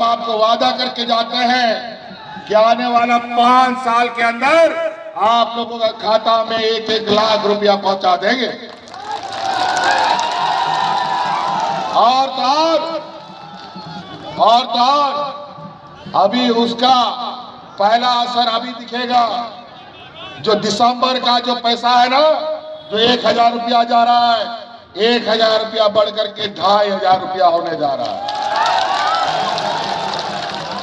आपको वादा करके जाते हैं कि आने वाला 5 साल के अंदर आप लोगों का खाता में 1-1 लाख रुपया पहुंचा देंगे। और अभी उसका पहला असर अभी दिखेगा। जो दिसंबर का जो पैसा है ना, जो 1000 रुपया जा रहा है, 1000 रुपया बढ़कर के 2500 रुपया होने जा रहा है।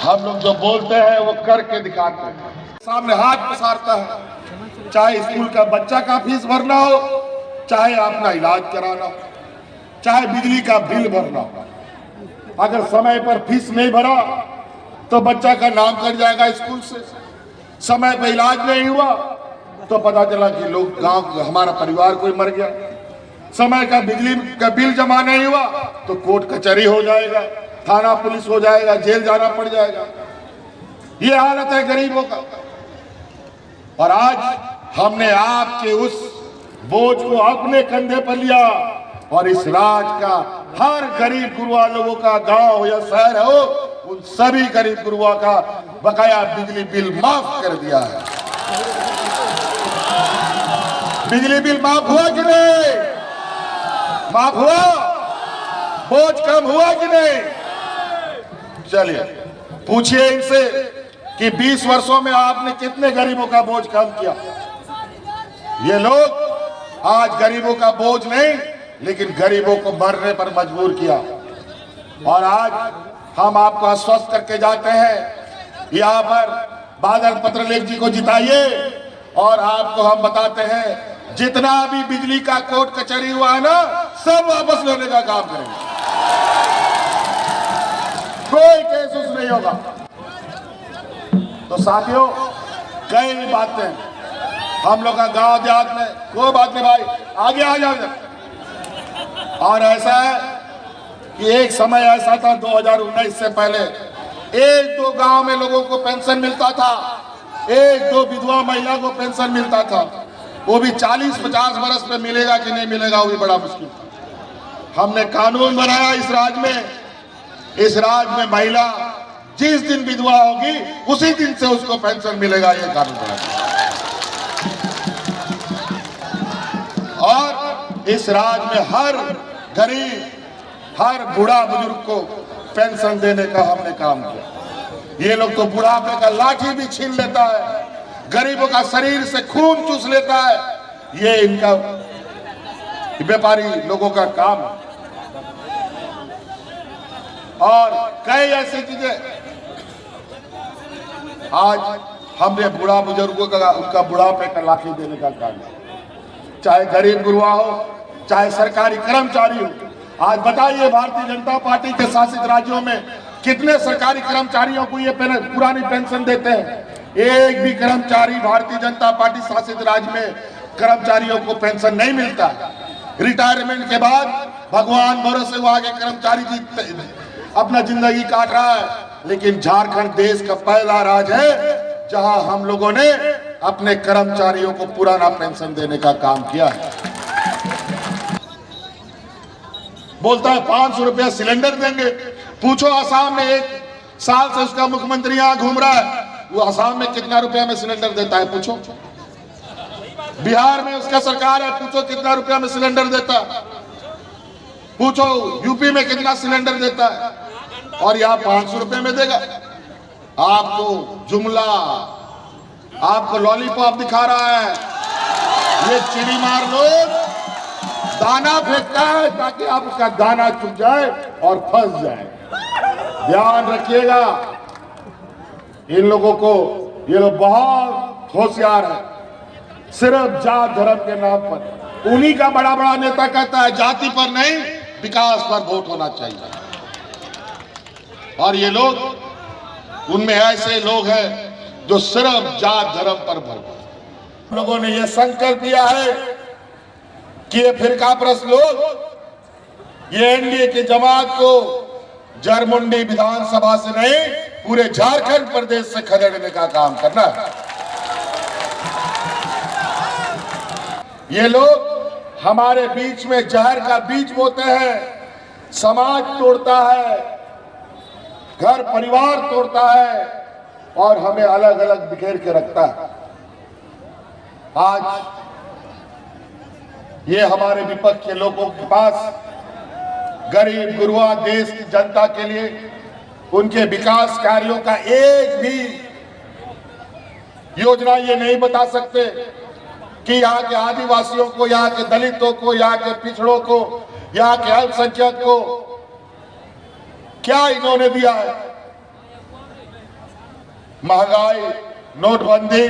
हम लोग जो बोलते हैं वो करके दिखाते हैं, सामने हाथ पसारता है। चाहे स्कूल का बच्चा का फीस भरना हो, चाहे अपना इलाज कराना हो, चाहे बिजली का बिल भरना हो। अगर समय पर फीस नहीं भरा तो बच्चा का नाम कट जाएगा स्कूल से। समय पर इलाज नहीं हुआ तो पता चला कि लोग गांव हमारा परिवार कोई मर गया। समय का बिजली का बिल जमा नहीं हुआ तो कोर्ट कचहरी हो जाएगा, थाना पुलिस हो जाएगा, जेल जाना पड़ जाएगा। ये हालत है गरीबों का। और आज हमने आपके उस बोझ को अपने कंधे पर लिया और इस राज का हर गरीब गुरुआ लोगों का, गांव हो या शहर हो, उन सभी गरीब गुरुआ का बकाया बिजली बिल माफ कर दिया है। बिजली बिल माफ हुआ कि नहीं? माफ हुआ? बोझ कम हुआ कि नहीं? चलिए पूछिए इनसे कि 20 वर्षों में आपने कितने गरीबों का बोझ कम किया। ये लोग आज गरीबों का बोझ नहीं, लेकिन गरीबों को मरने पर मजबूर किया। और आज हम आपको आश्वस्त करके जाते हैं, यहाँ पर बादल पत्रलेख जी को जिताइए और आपको हम बताते हैं जितना भी बिजली का कोर्ट कचहरी हुआ है ना, सब वापस लेने का काम करेंगे। कोई केस उस नहीं होगा। तो साथियों, कई बातें हम लोग का गांव देहात में, कोई बात नहीं भाई, आगे आ जाओ। और ऐसा है कि एक समय ऐसा था 2019 से पहले 1-2 गांव में लोगों को पेंशन मिलता था, 1-2 विधवा महिला को पेंशन मिलता था। वो भी 40-50 बरस पे मिलेगा कि नहीं मिलेगा वो भी बड़ा मुश्किल था। हमने कानून बनाया इस राज में महिला जिस दिन विधवा होगी उसी दिन से उसको पेंशन मिलेगा, ये कानून बनाया। और इस राज में हर गरीब, हर बूढ़ा बुजुर्ग को पेंशन देने का हमने काम किया। ये लोग तो बुढ़ापे का लाठी भी छीन लेता है, गरीबों का शरीर से खून चूस लेता है। ये इनका व्यापारी लोगों का काम है। और कई ऐसी चीजें आज हमने बूढ़ा बुजुर्गों का उनका बुढ़ापे का लाठी देने का काम है। चाहे गरीब गुरुआ हो, चाहे सरकारी कर्मचारी हो। आज बताइए भारतीय जनता पार्टी के शासित राज्यों में कितने सरकारी कर्मचारियों को ये पुरानी पेंशन देते हैं? एक भी कर्मचारी भारतीय जनता पार्टी शासित राज्य में कर्मचारियों को पेंशन नहीं मिलता। रिटायरमेंट के बाद भगवान भरोसे वो आगे कर्मचारी अपना जिंदगी काट रहा है। लेकिन झारखंड देश का पहला राज्य है जहां हम लोगों ने अपने कर्मचारियों को पुराना पेंशन देने का काम किया है। बोलता है 500 रुपया सिलेंडर देंगे। पूछो असम में 1 साल से उसका मुख्यमंत्री यहां घूम रहा है, वो असम में कितना रुपया में सिलेंडर देता है? पूछो। बिहार में उसका सरकार है, पूछो कितना रुपया में सिलेंडर देता है? पूछो यूपी में कितना सिलेंडर देता है? और यहाँ 500 रुपये में देगा। आपको जुमला, आपको लॉलीपॉप दिखा रहा है। ये चिड़ी मार लोग दाना फेंकता है ताकि आप उसका दाना चुप जाए और फंस जाए। ध्यान रखिएगा इन लोगों को, ये लोग बहुत होशियार है। सिर्फ जात धर्म के नाम पर उन्हीं का बड़ा बड़ा नेता कहता है जाति पर नहीं, विकास पर वोट होना चाहिए। और ये लोग, उनमें ऐसे लोग हैं जो सिर्फ जात धर्म पर वोट। लोगों ने यह संकल्प लिया है कि ये फिरकाप्रस्त लोग, ये एनडीए की जमात को जरमुंडी विधानसभा से नहीं, पूरे झारखंड प्रदेश से खदेड़ने का काम करना है। ये लोग हमारे बीच में जहर का बीज बोते हैं, समाज तोड़ता है, घर परिवार तोड़ता है और हमें अलग अलग बिखेर के रखता है। आज ये हमारे विपक्ष के लोगों के पास गरीब गुरुआ देश की जनता के लिए उनके विकास कार्यों का एक भी योजना ये नहीं बता सकते कि यहाँ के आदिवासियों को, यहाँ के दलितों को, यहाँ के पिछड़ों को, यहाँ के अल्पसंख्यक को क्या इन्होंने दिया है। महंगाई, नोटबंदी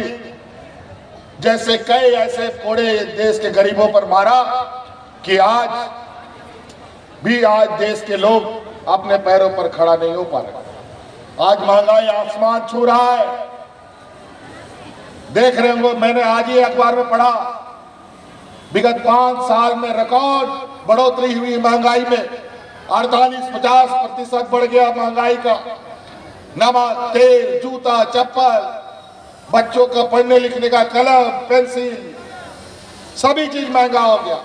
जैसे कई ऐसे कोड़े देश के गरीबों पर मारा कि आज देश के लोग अपने पैरों पर खड़ा नहीं हो पा रहे। आज महंगाई आसमान छू रहा है। देख रहे होंगे, मैंने आज ही अखबार में पढ़ा, विगत 5 साल में रिकॉर्ड बढ़ोतरी हुई महंगाई में। 48-50% बढ़ गया महंगाई का। नमक, तेल, जूता, चप्पल, बच्चों का पढ़ने लिखने का कलम, पेंसिल, सभी चीज महंगा हो गया।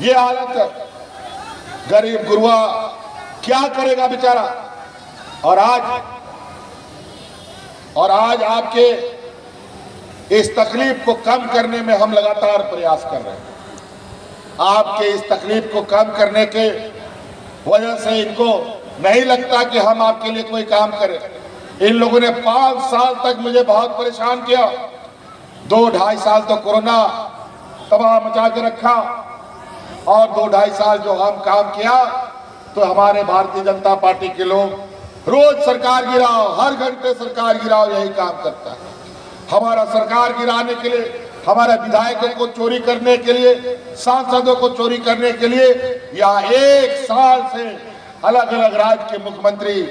ये हालत है। गरीब गुरुआ क्या करेगा बेचारा। और आज आपके इस तकलीफ को कम करने में हम लगातार प्रयास कर रहे हैं। आपके इस तकलीफ को कम करने के वजह से इनको नहीं लगता कि हम आपके लिए कोई काम करें। इन लोगों ने 5 साल तक मुझे बहुत परेशान किया। 2-2.5 साल तो कोरोना तबाह मचा के रखा और 2-2.5 साल जो हम काम किया तो हमारे भारतीय जनता पार्टी के लोग रोज सरकार गिराओ, हर घंटे सरकार गिराओ, यही काम करता है। हमारा सरकार गिराने के लिए, हमारे विधायकों को चोरी करने के लिए, सांसदों को चोरी करने के लिए यहाँ 1 साल से अलग अलग राज्य के मुख्यमंत्री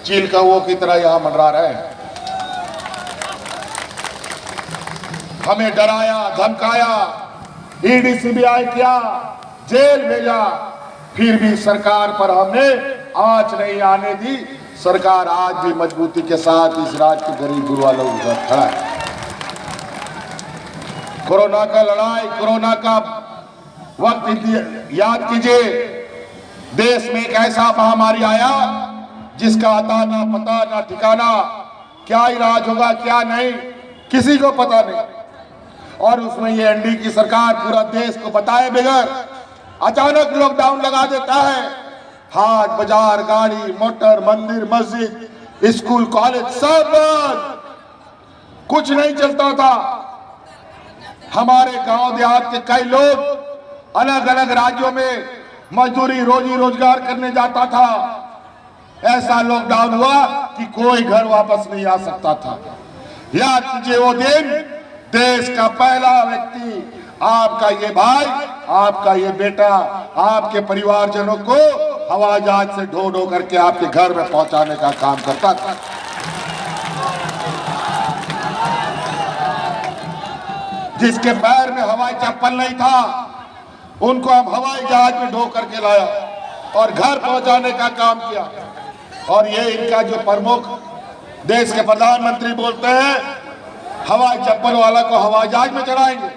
चील कौओं की तरह यहाँ मंडरा रहे हैं। हमें डराया, धमकाया, ईडी सीबीआई किया, जेल भेजा, फिर भी सरकार पर हमने आंच नहीं आने दी। सरकार आज भी मजबूती के साथ इस राज्य के गरीब गुरुआ लोगों का खड़ा है। कोरोना का लड़ाई, कोरोना का वक्त याद कीजिए। देश में एक ऐसा महामारी आया जिसका अता ना पता ना ठिकाना, क्या इलाज होगा क्या नहीं, किसी को पता नहीं। और उसमें ये एनडीए की सरकार पूरा देश को बताए बगैर अचानक लॉकडाउन लगा देता है। हाट बाजार, गाड़ी मोटर, मंदिर मस्जिद, स्कूल कॉलेज सब बंद, कुछ नहीं चलता था। हमारे गांव देहात के कई लोग अलग अलग राज्यों में मजदूरी, रोजी रोजगार करने जाता था। ऐसा लॉकडाउन हुआ कि कोई घर वापस नहीं आ सकता था। याद कीजिए वो दिन, देश का पहला व्यक्ति, आपका ये भाई, आपका ये बेटा, आपके परिवारजनों को हवाई जहाज से ढो ढो करके आपके घर में पहुंचाने का काम करता था। जिसके पैर में हवाई चप्पल नहीं था, उनको हम हवाई जहाज में ढो करके लाया और घर पहुंचाने का काम किया। और ये इनका जो प्रमुख देश के प्रधानमंत्री बोलते हैं, हवाई चप्पल वाला को हवाई जहाज में चढ़ाएंगे।